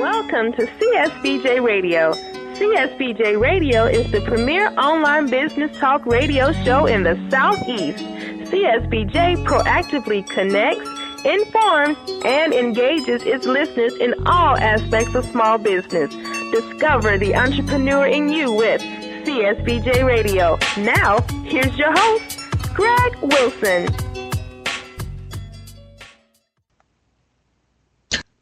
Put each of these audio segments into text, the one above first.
Welcome to CSBJ Radio. CSBJ Radio is the premier online business talk radio show in the Southeast. CSBJ proactively connects, informs, and engages its listeners in all aspects of small business. Discover the entrepreneur in you with CSBJ Radio. Now, here's your host, Greg Wilson.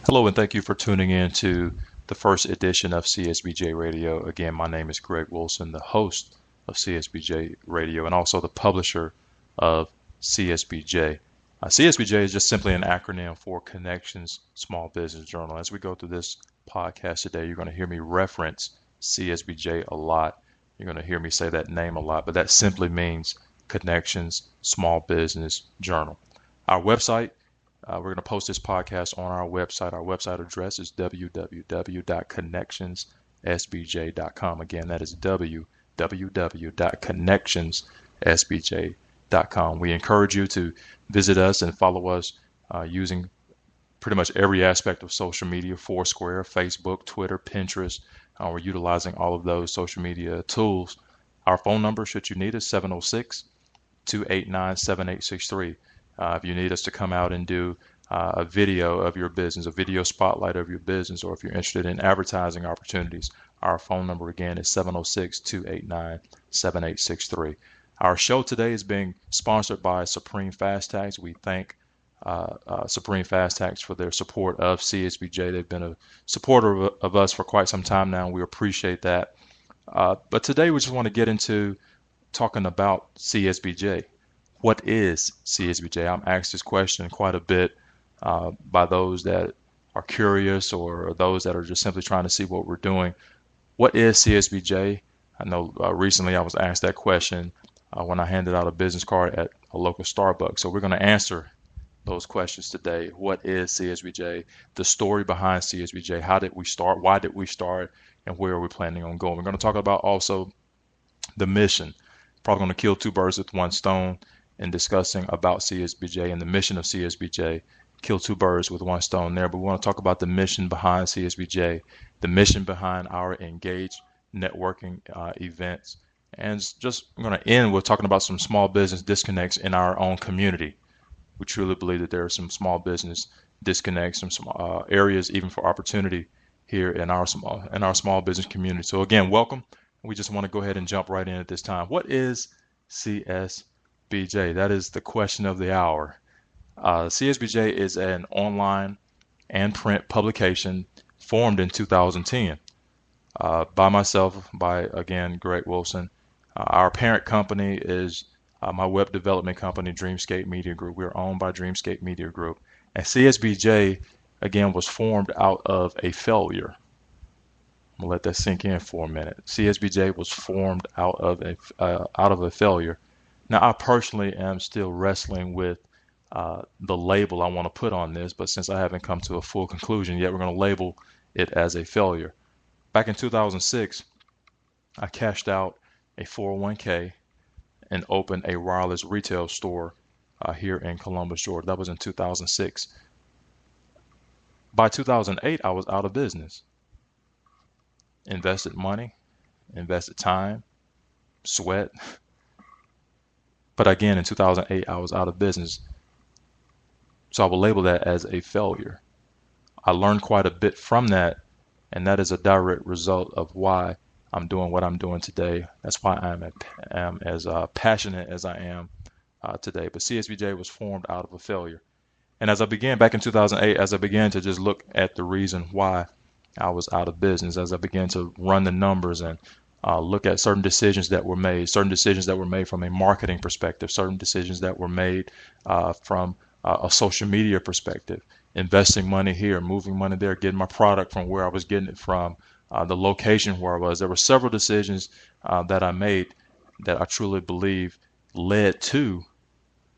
Hello, and thank you for tuning in to the first edition of CSBJ Radio. Again, my name is Greg Wilson, the host of CSBJ Radio and also the publisher of CSBJ. CSBJ is just simply an acronym for Connections Small Business Journal. As we go through this podcast today, you're going to hear me reference CSBJ a lot. You're going to hear me say that name a lot, but that simply means Connections Small Business Journal. Our website, we're going to post this podcast on our website. Our website address is www.connectionssbj.com. Again, that is www.connectionssbj.com. We encourage you to visit us and follow us using pretty much every aspect of social media: Foursquare, Facebook, Twitter, Pinterest. We're utilizing all of those social media tools. Our phone number, should you need us, 706-289-7863. If you need us to come out and do a video of your business, a video spotlight of your business, or if you're interested in advertising opportunities, our phone number again is 706-289-7863. Our show today is being sponsored by Supreme Fast Tags. We thank Supreme Fast Tags for their support of CSBJ. They've been a supporter of us for quite some time now, and we appreciate that. But today we just want to get into talking about CSBJ. What is CSBJ? I'm asked this question quite a bit by those that are curious or those that are just simply trying to see what we're doing. What is CSBJ? I know recently I was asked that question when I handed out a business card at a local Starbucks. So we're going to answer those questions today. What is CSBJ? The story behind CSBJ. How did we start? Why did we start? And where are we planning on going? We're going to talk about also the mission. Probably going to kill two birds with one stone in discussing about CSBJ and the mission of CSBJ. Kill two birds with one stone there, but we want to talk about the mission behind CSBJ, the mission behind our engaged networking events, and just I'm going to end with talking about some small business disconnects in our own community. We truly believe that there are some small business disconnects, some areas even for opportunity here in our small business community. So again, welcome. We just want to go ahead and jump right in at this time. What is CSBJ? That is the question of the hour. CSBJ is an online and print publication formed in 2010 by myself, again, Greg Wilson. Our parent company is my web development company, Dreamscape Media Group. We're owned by Dreamscape Media Group. And CSBJ, again, was formed out of a failure. I'm going to let that sink in for a minute. CSBJ was formed out of a failure. Now, I personally am still wrestling with the label I want to put on this, but since I haven't come to a full conclusion yet, we're going to label it as a failure. Back in 2006, I cashed out a 401k and opened a wireless retail store here in Columbus, Georgia. That was in 2006. By 2008, I was out of business. Invested money, invested time, sweat. But again, in 2008, I was out of business. So I will label that as a failure. I learned quite a bit from that, and that is a direct result of why I'm doing what I'm doing today. That's why I am as passionate as I am today. But CSBJ was formed out of a failure. And as I began back in 2008, as I began to just look at the reason why I was out of business, as I began to run the numbers and look at certain decisions that were made from a marketing perspective, certain decisions that were made from a social media perspective, investing money here, moving money there, getting my product from where I was getting it from, the location where I was. There were several decisions that I made that I truly believe led to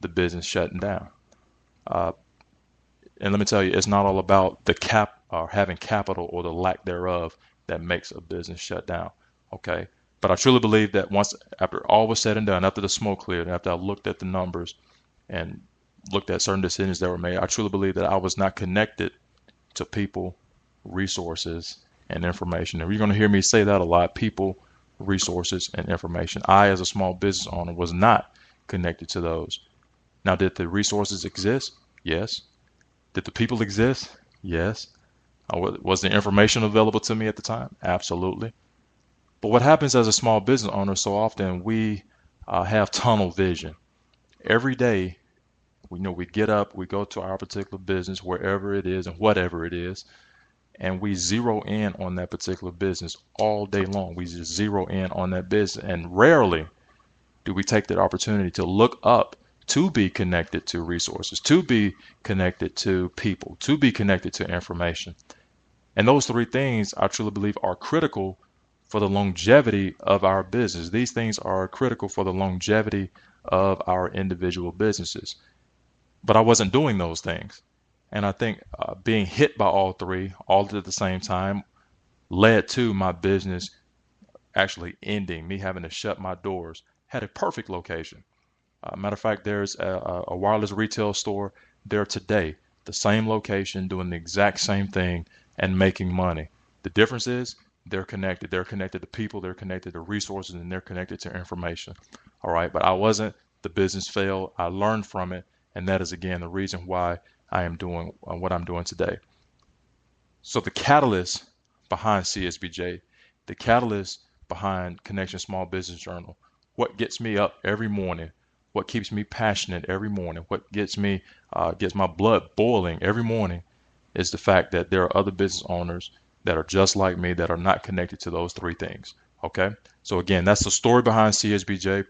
the business shutting down. And let me tell you, it's not all about the having capital or the lack thereof that makes a business shut down. Okay. But I truly believe that after all was said and done, after the smoke cleared, after I looked at the numbers looked at certain decisions that were made, I truly believe that I was not connected to people resources, and information. And you're going to hear me say that a lot: people, resources, and information. I, as a small business owner, was not connected to those. Now, did the resources exist? Yes. Did the people exist? Yes. Was the information available to me at the time? Absolutely. But what happens as a small business owner, so often we have tunnel vision. Every day, we get up, we go to our particular business, wherever it is and whatever it is, and we zero in on that particular business all day long. We just zero in on that business, and rarely do we take that opportunity to look up, to be connected to resources, to be connected to people, to be connected to information. And those three things, I truly believe, are critical for the longevity of our business. These things are critical for the longevity of our individual businesses. But I wasn't doing those things. And I think being hit by all three, all at the same time, led to my business actually ending, me having to shut my doors. Had a perfect location. Matter of fact, there's a wireless retail store there today, the same location, doing the exact same thing and making money. The difference is they're connected. They're connected to people, they're connected to resources, and they're connected to information. All right, but I wasn't. The business failed. I learned from it, and that is, again, the reason why I am doing what I'm doing today. So the catalyst behind CSBJ, the catalyst behind Connection Small Business Journal, what gets me up every morning, what keeps me passionate every morning, what gets my blood boiling every morning, is the fact that there are other business owners that are just like me that are not connected to those three things. Okay, so again, that's the story behind CSBJ.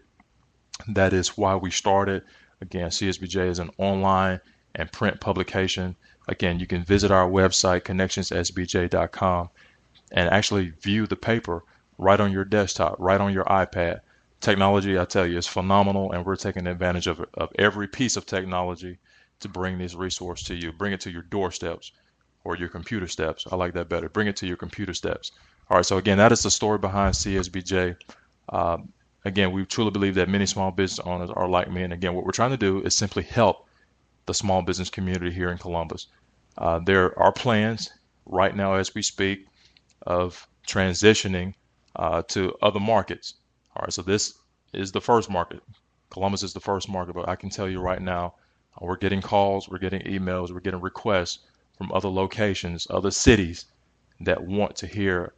That is why we started. Again, CSBJ is an online and print publication. Again, you can visit our website, connectionssbj.com, and actually view the paper right on your desktop, right on your iPad. Technology, I tell you, is phenomenal, and we're taking advantage of every piece of technology to bring this resource to you. Bring it to your doorsteps or your computer steps. I like that better. Bring it to your computer steps. All right, so again, that is the story behind CSBJ. Again, we truly believe that many small business owners are like me. And again, what we're trying to do is simply help the small business community here in Columbus. There are plans right now as we speak of transitioning to other markets. All right, so this is the first market. Columbus is the first market, but I can tell you right now, we're getting calls, we're getting emails, we're getting requests from other locations, other cities that want to hear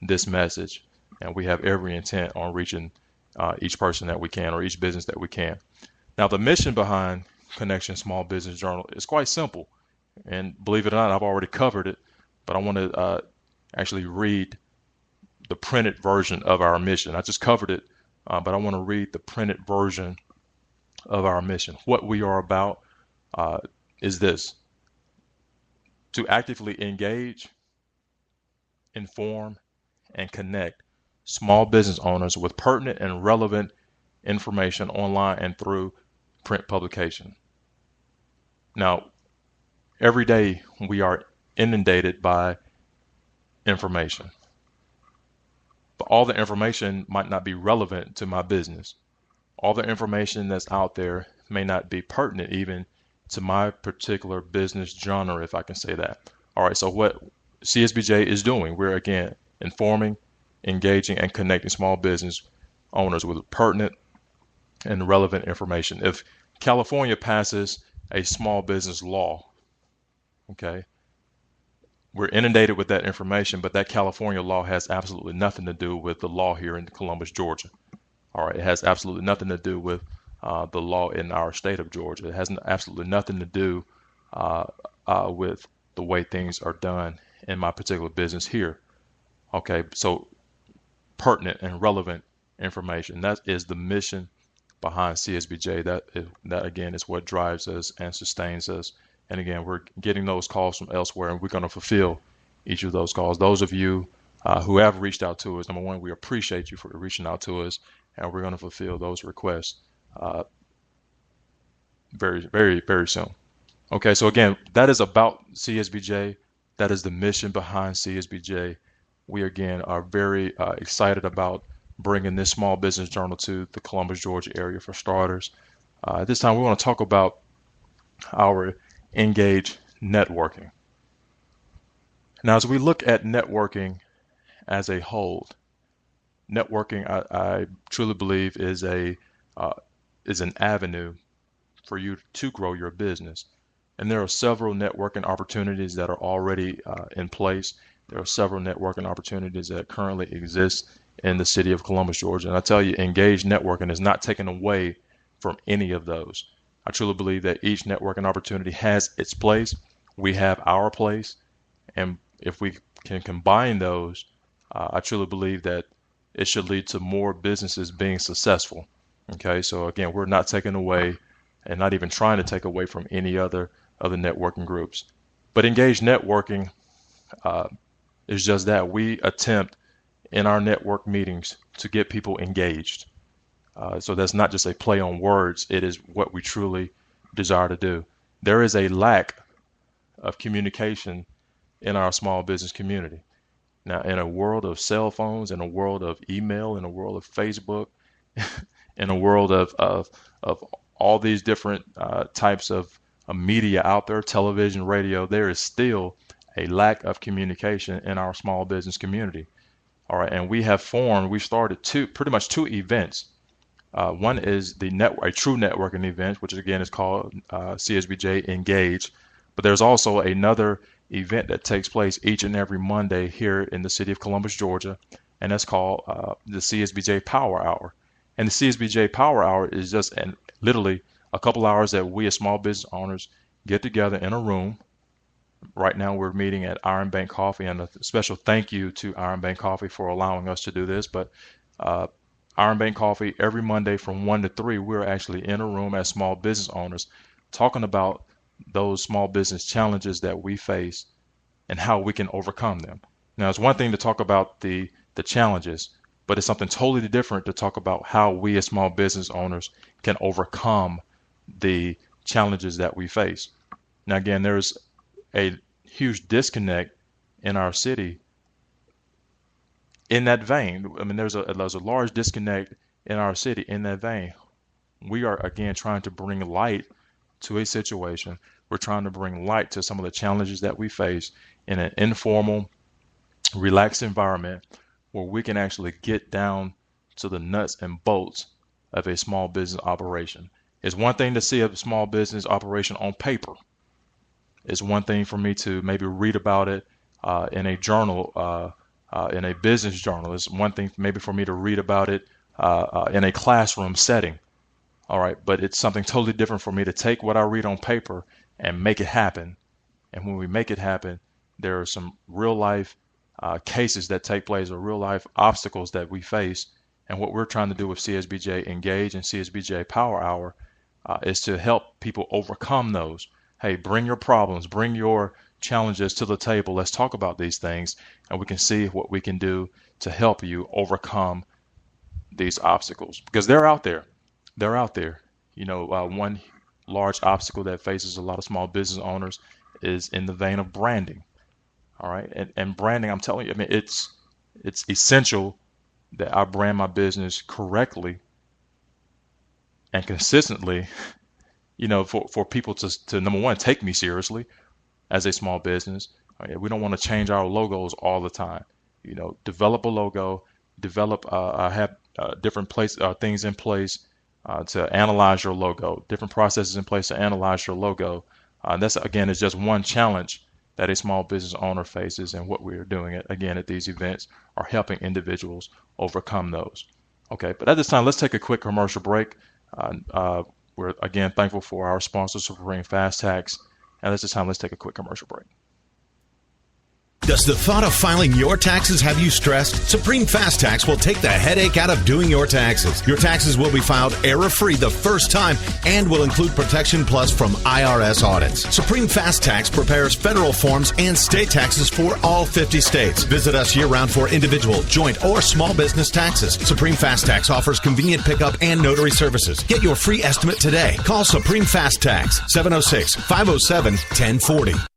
this message. And we have every intent on reaching each person that we can, or each business that we can. Now, the mission behind Connection Small Business Journal is quite simple. And believe it or not, I've already covered it, but I want to actually read the printed version of our mission. I just covered it, but I want to read the printed version of our mission. What we are about is this: to actively engage, inform, and connect small business owners with pertinent and relevant information online and through print publication. Now, every day we are inundated by information, but all the information might not be relevant to my business. All the information that's out there may not be pertinent even to my particular business genre, if I can say that. All right, so what CSBJ is doing, we're again informing, engaging, and connecting small business owners with pertinent and relevant information. If California passes a small business law, okay, we're inundated with that information, but that California law has absolutely nothing to do with the law here in Columbus, Georgia. All right, it has absolutely nothing to do with the law in our state of Georgia. It has absolutely nothing to do with the way things are done in my particular business here. Okay, so pertinent and relevant information. That is the mission behind CSBJ. That again is what drives us and sustains us. And again, we're getting those calls from elsewhere, and we're going to fulfill each of those calls. Those of you who have reached out to us, number one, we appreciate you for reaching out to us, and we're going to fulfill those requests very, very, very soon. Okay, so again, that is about CSBJ. That is the mission behind CSBJ. We again are very excited about bringing this small business journal to the Columbus, Georgia area for starters. At this time, we want to talk about our Engage networking. Now, as we look at networking as a whole, networking, I truly believe, is an avenue for you to grow your business. And there are several networking opportunities that are already in place. There are several networking opportunities that currently exist in the city of Columbus, Georgia. And I tell you, engaged networking is not taken away from any of those. I truly believe that each networking opportunity has its place. We have our place. And if we can combine those, I truly believe that it should lead to more businesses being successful. Okay, so again, we're not taking away and not even trying to take away from any other networking groups. But engaged networking is just that. We attempt in our network meetings to get people engaged. So that's not just a play on words. It is what we truly desire to do. There is a lack of communication in our small business community. Now, in a world of cell phones, in a world of email, in a world of Facebook, in a world of all these different types of media out there, television, radio, there is still a lack of communication in our small business community. All right, and we've started pretty much two events. One is a true networking event, which again is called CSBJ Engage. But there's also another event that takes place each and every Monday here in the city of Columbus, Georgia, and that's called the CSBJ Power Hour. And the CSBJ Power Hour is just literally a couple hours that we as small business owners get together in a room. Right now we're meeting at Iron Bank Coffee, and a special thank you to Iron Bank Coffee for allowing us to do this. But Iron Bank Coffee, every Monday from 1 to 3, we're actually in a room as small business owners talking about those small business challenges that we face and how we can overcome them. Now, it's one thing to talk about the challenges, but it's something totally different to talk about how we as small business owners can overcome the challenges that we face. Now, again, there's a huge disconnect in our city in that vein. I mean, there's a large disconnect in our city in that vein. We are, again, trying to bring light to a situation. We're trying to bring light to some of the challenges that we face in an informal, relaxed environment where we can actually get down to the nuts and bolts of a small business operation. It's one thing to see a small business operation on paper. It's one thing for me to maybe read about it in a journal, in a business journal. It's one thing maybe for me to read about it in a classroom setting. All right, but it's something totally different for me to take what I read on paper and make it happen. And when we make it happen, there are some real life cases that take place, or real life obstacles that we face. And what we're trying to do with CSBJ Engage and CSBJ Power Hour is to help people overcome those. Hey, bring your problems, bring your challenges to the table. Let's talk about these things, and we can see what we can do to help you overcome these obstacles, because they're out there. They're out there. You know, one large obstacle that faces a lot of small business owners is in the vein of branding. All right. And branding, I'm telling you, I mean, it's essential that I brand my business correctly and consistently, you know, for people to number one, take me seriously as a small business. We don't want to change our logos all the time. You know, develop a logo, have different things in place to analyze your logo, different processes in place to analyze your logo. That's, again, is just one challenge that a small business owner faces, and what we're doing again at these events are helping individuals overcome those. Okay, but at this time, let's take a quick commercial break. We're again thankful for our sponsor, Supreme Fast Tax, and at this time, let's take a quick commercial break. Does the thought of filing your taxes have you stressed? Supreme Fast Tax will take the headache out of doing your taxes. Your taxes will be filed error-free the first time and will include Protection Plus from IRS audits. Supreme Fast Tax prepares federal forms and state taxes for all 50 states. Visit us year-round for individual, joint, or small business taxes. Supreme Fast Tax offers convenient pickup and notary services. Get your free estimate today. Call Supreme Fast Tax, 706-507-1040.